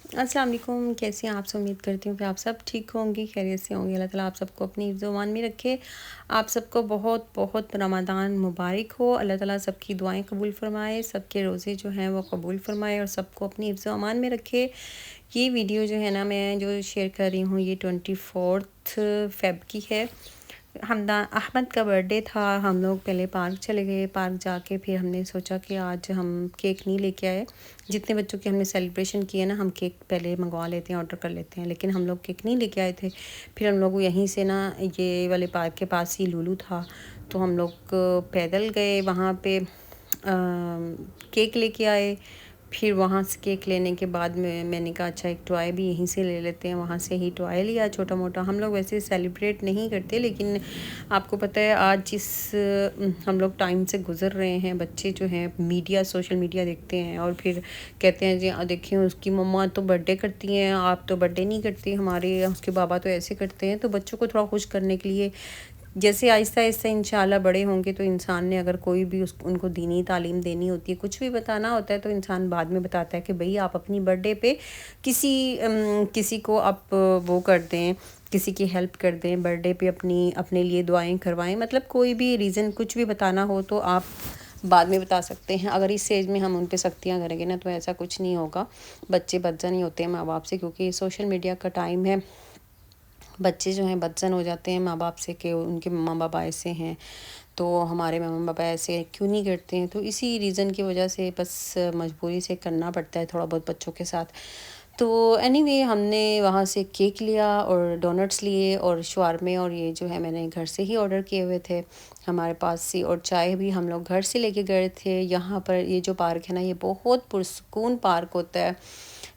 अस्सलाम वालेकुम। कैसे हैं आप सब? उम्मीद करती हूँ कि आप सब ठीक होंगी, खैरियत से होंगे। अल्लाह ताला आप सबको अपनी हिफ्ज़ व अमान में रखे। आप सबको बहुत बहुत रमज़ान मुबारक हो। अल्लाह ताला सबकी दुआएं कबूल फ़रमाए, सबके रोज़े जो हैं वो कबूल फ़रमाए और सबको अपनी हिफ्ज़ व अमान में रखे। ये वीडियो जो है ना, मैं जो शेयर कर रही हूँ, ये 24 फ़ेब की है। हमदा अहमद का बर्थडे था। हम लोग पहले पार्क चले गए। पार्क जाके फिर हमने सोचा कि आज हम केक नहीं लेके आए। जितने बच्चों की हमने सेलिब्रेशन किए ना, हम केक पहले मंगवा लेते हैं, ऑर्डर कर लेते हैं, लेकिन हम लोग केक नहीं लेके आए थे। फिर हम लोग यहीं से ना, ये वाले पार्क के पास ही लुलु था, तो हम लोग पैदल गए वहाँ पे, केक लेके आए। फिर वहाँ से केक लेने के बाद मैंने कहा अच्छा एक टॉय भी यहीं से ले लेते हैं। वहाँ से ही टॉय लिया छोटा मोटा। हम लोग वैसे सेलिब्रेट नहीं करते, लेकिन आपको पता है आज जिस हम लोग टाइम से गुज़र रहे हैं, बच्चे जो हैं मीडिया, सोशल मीडिया देखते हैं और फिर कहते हैं जी देखिए उसकी मम्मा तो बर्थडे करती हैं, आप तो बर्थडे नहीं करती, हमारे उसके बाबा तो ऐसे करते हैं। तो बच्चों को थोड़ा खुश करने के लिए, जैसे आहिस्ता आहिस्ता इंशाल्लाह बड़े होंगे, तो इंसान ने अगर कोई भी उनको दीनी तालीम देनी होती है, कुछ भी बताना होता है, तो इंसान बाद में बताता है कि भाई आप अपनी बर्थडे पे किसी को आप वो कर दें, किसी की हेल्प कर दें, बर्थडे पे अपने लिए दुआएं करवाएं। मतलब कोई भी रीज़न कुछ भी बताना हो तो आप बाद में बता सकते हैं। अगर इस एज में हम उन पे सख्तियाँ करेंगे ना, तो ऐसा कुछ नहीं होगा। बच्चे बदज़न ही होते हैं माँ बाप से, क्योंकि सोशल मीडिया का टाइम है। बच्चे जो हैं बदज़न हो जाते हैं माँ बाप से कि उनके मम्मा पापा ऐसे हैं, तो हमारे मम्मा पापा ऐसे क्यों नहीं करते हैं। तो इसी रीज़न की वजह से बस मजबूरी से करना पड़ता है थोड़ा बहुत बच्चों के साथ। तो एनीवे हमने वहाँ से केक लिया और डोनट्स लिए और शवारमे, और ये जो है मैंने घर से ही ऑर्डर किए हुए थे हमारे पास से, और चाय भी हम लोग घर से लेके गए थे। यहाँ पर ये जो पार्क है ना, ये बहुत पुरसुकून पार्क होता है।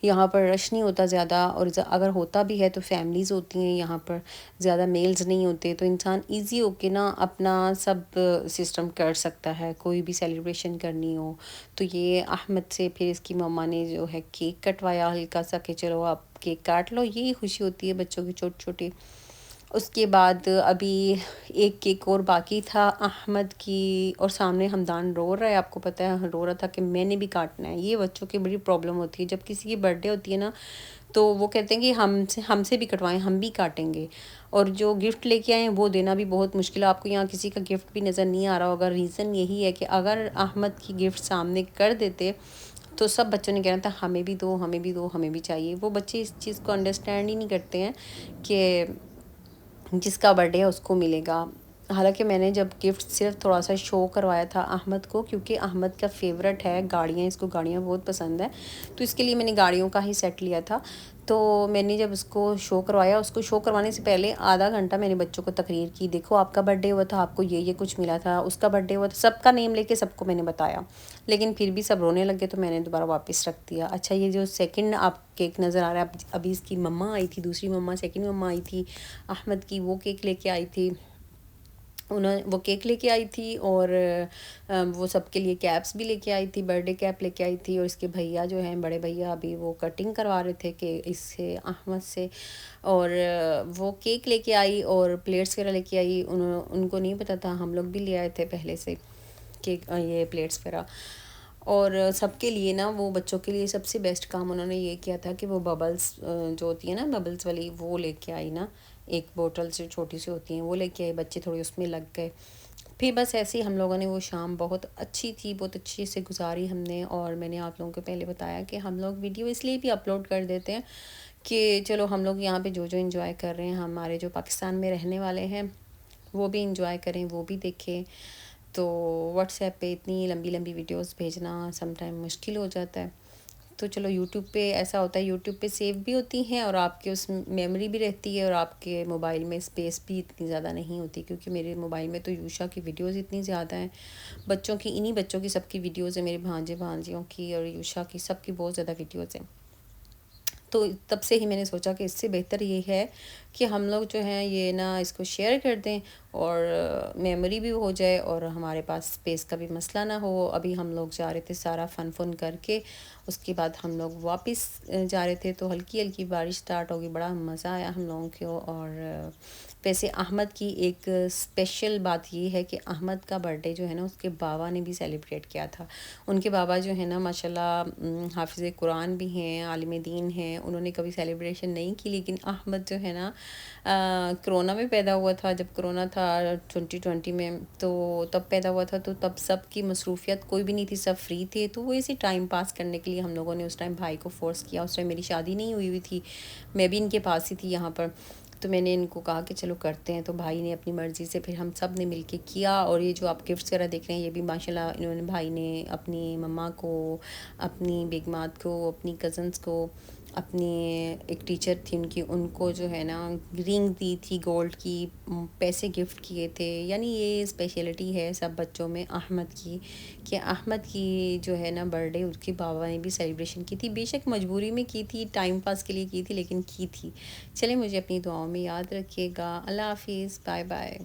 यहाँ पर रश नहीं होता ज़्यादा, और अगर होता भी है तो फैमिलीज़ होती हैं यहाँ पर, ज़्यादा मेल्स नहीं होते, तो इंसान इजी होके ना अपना सब सिस्टम कर सकता है। कोई भी सेलिब्रेशन करनी हो तो ये अहमद से फिर इसकी मम्मा ने जो है केक कटवाया हल्का सा, कि चलो आप केक काट लो, यही खुशी होती है बच्चों की छोटी छोटी। उसके बाद अभी एक केक और बाकी था अहमद की, और सामने हमदान रो रहा है। आपको पता है रो रहा था कि मैंने भी काटना है। ये बच्चों की बड़ी प्रॉब्लम होती है, जब किसी की बर्थडे होती है ना, तो वो कहते हैं कि हमसे भी कटवाएं, हम भी काटेंगे। और जो गिफ्ट लेके आए हैं वो देना भी बहुत मुश्किल है। आपको यहाँ किसी का गिफ्ट भी नज़र नहीं आ रहा होगा। रीज़न यही है कि अगर अहमद की गिफ्ट सामने कर देते तो सब बच्चों ने कहना था हमें भी दो, हमें भी दो, हमें भी चाहिए। वो बच्चे इस चीज़ को अंडरस्टैंड ही नहीं करते हैं कि जिसका बर्थडे है उसको मिलेगा। हालांकि मैंने जब गिफ्ट सिर्फ थोड़ा सा शो करवाया था अहमद को, क्योंकि अहमद का फेवरेट है गाड़ियाँ, इसको गाड़ियाँ बहुत पसंद है, तो इसके लिए मैंने गाड़ियों का ही सेट लिया था। तो मैंने जब उसको शो करवाया, उसको शो करवाने से पहले आधा घंटा मैंने बच्चों को तकरीर की, देखो आपका बर्थडे हुआ था, आपको ये कुछ मिला था, उसका बर्थडे हुआ था, सबका नेम लेके सबको मैंने बताया। लेकिन फिर भी सब रोने लगे, तो मैंने दोबारा वापस रख दिया। अच्छा, ये जो सेकंड आप केक नज़र आ रहा है, अभी इसकी मम्मा आई थी, दूसरी मम्मा, सेकंड मम्मा आई थी अहमद की, वो केक लेके आई थी। उन्होंने वो केक लेके आई थी, और वो सबके लिए कैप्स भी लेके आई थी, बर्थडे कैप लेके आई थी। और इसके भैया जो हैं, बड़े भैया, अभी वो कटिंग करवा रहे थे कि इससे अहमद से, और वो केक लेके आई और प्लेट्स वगैरह लेके आई। उनको नहीं पता था, हम लोग भी ले आए थे पहले से केक, ये प्लेट्स वगैरह। और सबके लिए ना, वो बच्चों के लिए सबसे बेस्ट काम उन्होंने ये किया था कि वो बबल्स जो होती है ना, बबल्स वाली, वो लेके आई ना, एक बोतल से छोटी सी होती हैं, वो लेके आए। बच्चे थोड़े उसमें लग गए। फिर बस ऐसे ही हम लोगों ने, वो शाम बहुत अच्छी थी, बहुत अच्छी से गुजारी हमने। और मैंने आप लोगों को पहले बताया कि हम लोग वीडियो इसलिए भी अपलोड कर देते हैं कि चलो हम लोग यहाँ पे जो जो इंजॉय कर रहे हैं, हमारे जो पाकिस्तान में रहने वाले हैं वो भी इंजॉय करें, वो भी देखें। तो व्हाट्सएप पे इतनी लंबी लंबी वीडियोस भेजना सम टाइम मुश्किल हो जाता है। तो चलो यूट्यूब पे ऐसा होता है, यूट्यूब पे सेव भी होती हैं और आपके उस मेमोरी भी रहती है, और आपके मोबाइल में स्पेस भी इतनी ज़्यादा नहीं होती, क्योंकि मेरे मोबाइल में तो यूशा की वीडियोस इतनी ज़्यादा हैं, बच्चों की, इन्हीं बच्चों की सबकी वीडियोस है, मेरे भांजे भांजियों की और यूशा की, सबकी बहुत ज़्यादा वीडियोस हैं। तो तब से ही मैंने सोचा कि इससे बेहतर ये है कि हम लोग जो हैं ये ना, इसको शेयर कर दें, और मेमोरी भी हो जाए, और हमारे पास स्पेस का भी मसला ना हो। अभी हम लोग जा रहे थे सारा फन करके, उसके बाद हम लोग वापस जा रहे थे, तो हल्की हल्की बारिश स्टार्ट होगी, बड़ा मज़ा आया हम लोगों को। और वैसे अहमद की एक स्पेशल बात ये है कि अहमद का बर्थडे जो है ना, उसके बाबा ने भी सेलिब्रेट किया था। उनके बाबा जो है ना, माशाल्लाह हाफिज़ कुरान भी हैं, आलिम दीन हैं, انہوں نے کبھی سیلیبریشن نہیں کی، لیکن احمد جو ہے نا کرونا میں پیدا ہوا تھا، جب کرونا تھا 2020 میں، تو تب پیدا ہوا تھا، تو تب سب کی مصروفیت کوئی بھی نہیں تھی، سب فری تھے، تو وہ اسی ٹائم پاس کرنے کے لیے ہم لوگوں نے اس ٹائم بھائی کو فورس کیا. اس ٹائم میری شادی نہیں ہوئی تھی، میں بھی ان کے پاس ہی تھی یہاں پر، تو میں نے ان کو کہا کہ چلو کرتے ہیں، تو بھائی نے اپنی مرضی سے پھر ہم سب نے مل کے کیا. اور یہ جو آپ گفٹس وغیرہ دیکھ رہے ہیں، یہ بھی ماشاء اللہ انہوں نے بھائی نے اپنی مما کو، اپنی بیگمات کو، اپنی کزنس کو، اپنی ایک ٹیچر تھی ان کی، ان کو جو ہے نا رنگ دی تھی گولڈ کی، پیسے گفٹ کیے تھے. یعنی یہ اسپیشلٹی ہے سب بچوں میں احمد کی، کہ احمد کی جو ہے نا برتھ ڈے اس کے بابا نے بھی سیلیبریشن کی تھی، بے شک مجبوری میں کی تھی، ٹائم پاس کے لیے کی تھی، لیکن کی تھی. چلیں، مجھے اپنی دعاؤں میں یاد رکھیے گا. اللہ حافظ، بائے بائے.